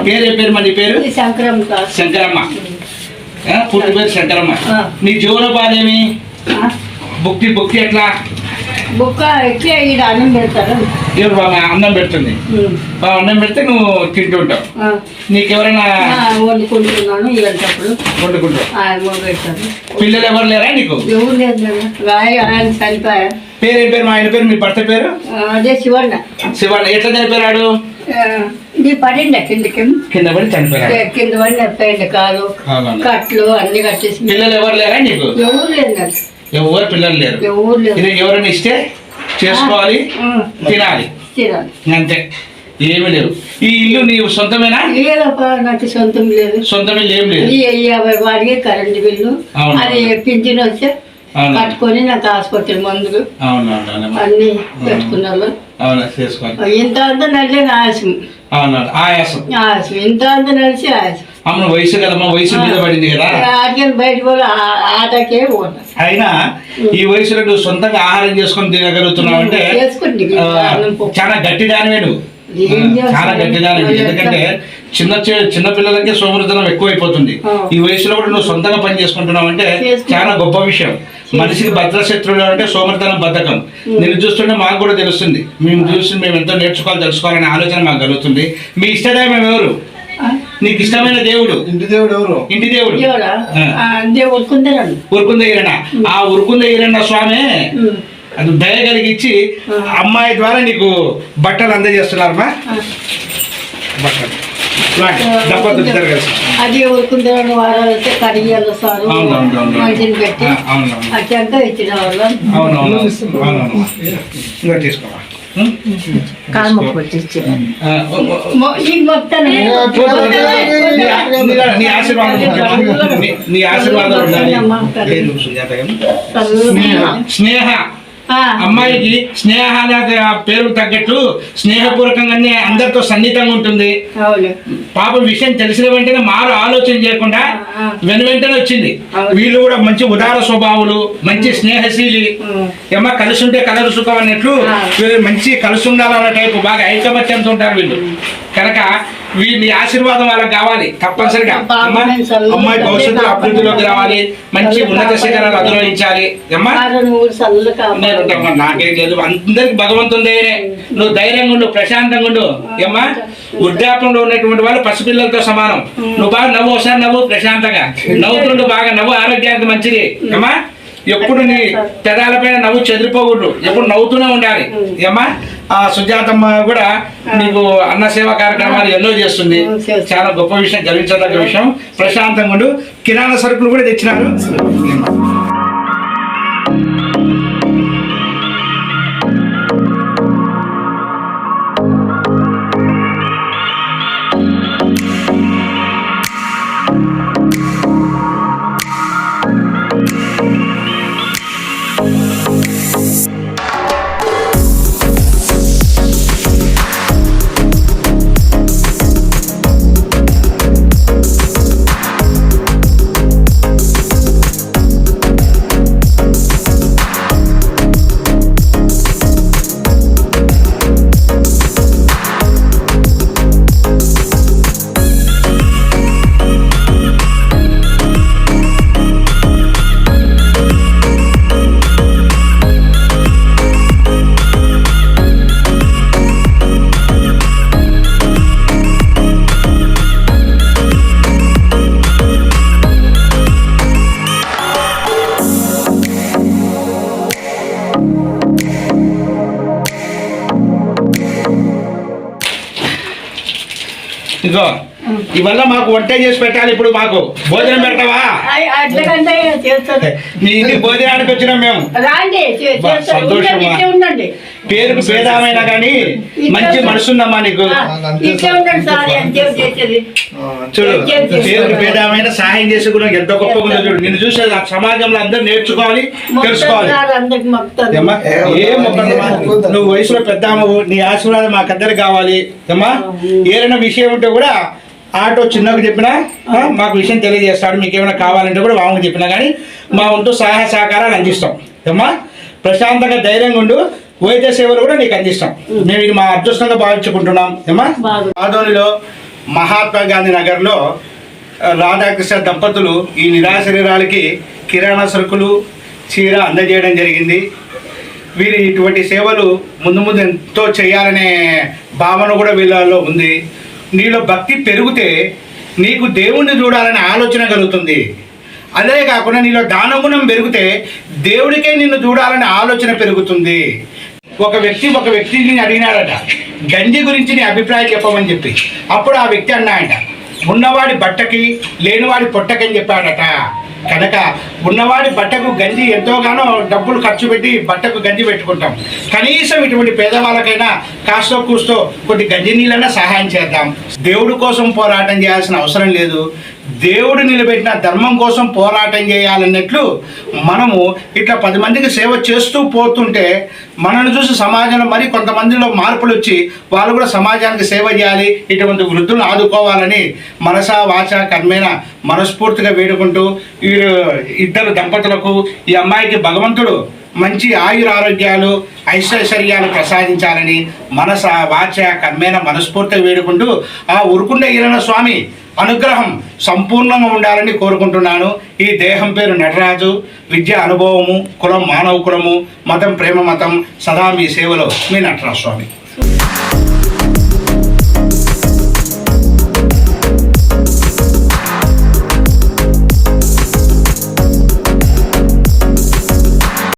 పేరు పేరు మరి పేరు శంకరమ్మ. పూర్తి పేరు శంకరమ్మ. నీ జీవనోపాధి బుక్తి ఎట్లా? బుక్క ఎట్లా ఇక్కడ అన్నం పెడతారు. ఎవరు బాగా అన్నం పెడుతుంది? బాగా అన్నం పెడితే నువ్వు తింటూ ఉంటావు. నీకెవరైనా వండుకుంటున్నాను ఇలాంటప్పుడు వండుకుంటావు. పెడతారు. పిల్లలు ఎవరు లేరా నీకు? ఎవరు లేదు. ఆయన చనిపోయా. పేరు పేరు మా ఆయన పేరు, మీ భర్త పేరు? అదే శివన్న. శివన్న ఎట్లా చనిపోయాడు? పడిండ కింద పడి చనిపోయాడు. కింద పడి నప్పండి కాలు కట్లు అన్ని కట్టేసి. పిల్లలు ఎవరు లేరా నీకు? ఎవరు లేదు. ఎవరు పిల్లలు లేరు. ఎవరైనా ఇస్తే చేసుకోవాలి, తినాలి, అంతే. ఏమి లేవు. ఈ ఇల్లు నీవు సొంతమేనా? లేదప్పా, నాకు సొంతం లేదు. సొంతం ఏం లేదు. 50 వాడికి కరెంట్ బిల్లు అది పింఛన్ వస్తే కట్టుకొని నాకు ఆసుపత్రి మందులు అన్ని పెట్టుకున్నారు. ఇంత అంతా నడిచే ఆయాసం. ఆయాసం ఇంత అంతా నడిచి ఆయాసం. అమ్మ వయసు కదమ్మా, వయసు మీద పడింది కదా. బయట ఆటకే పోతా. అయినా ఈ వయసులో నువ్వు సొంతంగా ఆహారం చేసుకొని తినగలుగుతున్నావు అంటే చాలా గట్టి దానివే నువ్వు. చాలా గట్టిదానివి. ఎందుకంటే చిన్న పిల్లలకే సోమరితనం ఎక్కువైపోతుంది. ఈ వయసులో కూడా నువ్వు సొంతంగా పని చేసుకుంటున్నావు అంటే చాలా గొప్ప విషయం. మనిషికి భద్రశత్రువులు అంటే సోమరితనం, బద్ధకం. నేను చూస్తుంటే మాకు కూడా తెలుస్తుంది. మేము చూసి మేము ఎంతో నేర్చుకోవాలి, తెలుసుకోవాలనే ఆలోచన మాకు కలుగుతుంది. మీ ఇష్టదైవం ఎవరు? నీకు ఇష్టమైన దేవుడు? ఇంటి దేవుడు ఎవరు? ఇంటి దేవుడు ఉరుకుంద ఈరణ. ఆ ఉరుకుంద ఈరణ స్వామి అది దయ కలిగించి అమ్మాయి ద్వారా నీకు బట్టలు అందజేస్తున్నారమ్మా. బట్టలు అది ఊరుకుంటారు. వారాలు వస్తే కడియాలు సారు మంచిని పెట్టి అత్యంత ఇచ్చిన వాళ్ళు. తీసుకోవా నీ ఆశీర్వాదం స్నేహ. అమ్మాయికి స్నేహ పేరు తగ్గట్టు స్నేహపూర్వకంగానే అందరితో సన్నిహితంగా ఉంటుంది. పాప విషయం తెలిసిన వెంటనే మారు ఆలోచన చేయకుండా వెంటనే వచ్చింది. వీళ్ళు కూడా మంచి ఉదార స్వభావులు, మంచి స్నేహశీలి. ఏమో కలిసి ఉంటే కలరు సుఖం అన్నట్లు మంచి కలిసి ఉండాలన్న టైపు బాగా ఐకమత్యంతో ఉంటారు వీళ్ళు. కనుక వీళ్ళ ఆశీర్వాదం వాళ్ళకి కావాలి తప్పనిసరిగా. అమ్మాయి భవిష్యత్తులో అభివృద్ధిలోకి రావాలి, మంచి ఉన్నత శిఖరాలు అధిరోహించాలి. నాకేం లేదు, అందరికి భగవంతుని దయనే. నువ్వు ధైర్యంగా ఉండు, ప్రశాంతంగా ఉండు. ఏమ్మా వృద్ధాపంలో ఉన్నటువంటి వాళ్ళు పసిపిల్లలతో సమానం. నువ్వు బాగా నవ్వు, ఒకసారి నవ్వు ప్రశాంతంగా నవ్వుతుండు, బాగా నవ్వు, ఆరోగ్యానికి మంచిది. ఏమ్మా ఎప్పుడు నీ పెదాలపైన నవ్వు చెదిరిపోకూడదు, ఎప్పుడు నవ్వుతూనే ఉండాలి. ఏమ్మా ఆ సుజాతమ్మ కూడా నీకు అన్న సేవా కార్యక్రమాలు ఎన్నో చేస్తుంది. చాలా గొప్ప విషయం, గర్వించదగ్గ విషయం. ప్రశాంతంగా ఉండు. కిరాణా సరుకులు కూడా తెచ్చినారు. ఇగో ఇవల్ల మాకు వంట చేసి పెట్టాలి. ఇప్పుడు మాకు భోజనం పెడతావా? మీ ఇంటికి భోజనానికి వచ్చినాం మేము. సంతోషమా? పేరుకు భేదమైనా కానీ మంచి మనసుందమ్మా నీకు. చూడు, పేరుకు భేదమైన సహాయం చేసి కూడా ఎంత గొప్పగా ఉందో చూడు. నిన్ను చూసే సమాజంలో అందరూ నేర్చుకోవాలి, తెలుసుకోవాలి. ఏ నువ్వు వయసులో పెద్ద అమ్మవు, నీ ఆశీర్వాదం మాకందరికి కావాలి. అమ్మా ఏదైనా విషయం ఉంటే కూడా ఆటో చిన్నకు చెప్పినా మాకు విషయం తెలియజేస్తాడు. మీకు ఏమైనా కావాలంటే కూడా వామకు చెప్పినా కానీ మా వంతు సహాయ సహకారాలు అందిస్తాం. అమ్మా ప్రశాంతంగా ధైర్యంగా ఉండు. వైద్య సేవలు కూడా నీకు అందిస్తాం. మేము ఇది మా అదృష్టంగా భావించుకుంటున్నాం. ఏమా ఆదోనిలో మహాత్మా గాంధీ నగర్లో రాధాకృష్ణ దంపతులు ఈ నిరాశరీరాలకి కిరాణా సరుకులు, చీర అందజేయడం జరిగింది. వీరి ఇటువంటి సేవలు ముందు ముందు ఎంతో చేయాలనే భావన కూడా వీళ్ళలో ఉంది. నీలో భక్తి పెరిగితే నీకు దేవుణ్ణి చూడాలనే ఆలోచన కలుగుతుంది. అదే కాకుండా నీలో దానగుణం పెరిగితే దేవుడికే నిన్ను చూడాలనే ఆలోచన పెరుగుతుంది. ఒక వ్యక్తిని అడిగినాడట, గంజి గురించి నీ అభిప్రాయం చెప్పమని చెప్పి. అప్పుడు ఆ వ్యక్తి అన్నాడట, ఉన్నవాడి బట్టకి లేనివాడి పొట్టకని చెప్పాడట. కనుక ఉన్నవాడి బట్టకు గంజి ఎంతోగానో డబ్బులు ఖర్చు పెట్టి బట్టకు గంజి పెట్టుకుంటాం. కనీసం ఇటువంటి పేదవాళ్ళకైనా కాస్తో కూస్తో కొన్ని గంజి నీళ్ళైనా సహాయం చేద్దాం. దేవుడి కోసం పోరాటం చేయాల్సిన అవసరం లేదు, దేవుడు నిలబెట్టిన ధర్మం కోసం పోరాటం చేయాలన్నట్లు మనము ఇట్లా 10 మందికి సేవ చేస్తూ పోతుంటే మనల్ని చూసి సమాజంలో మరి కొంతమందిలో మార్పులు వచ్చి వాళ్ళు కూడా సమాజానికి సేవ చేయాలి, ఇటువంటి వృద్ధులను ఆదుకోవాలని మనసా వాచ కర్మేణ మనస్ఫూర్తిగా వేడుకుంటూ ఈ ఇద్దరు దంపతులకు, ఈ అమ్మాయికి భగవంతుడు మంచి ఆయురారోగ్యాలు ఐశ్వర్యాలు ప్రసాదించాలని మనస వాచ కర్మేణ మనస్ఫూర్తిగా వేడుకుంటూ ఆ ఉరుకుండ ఈరణ స్వామి అనుగ్రహం సంపూర్ణంగా ఉండాలని కోరుకుంటున్నాను. ఈ దేహం పేరు నటరాజు, విద్య అనుభవము, కులం మానవ కులము, మతం ప్రేమ మతం, సదా మీ సేవలో మీ నటరాజు స్వామి.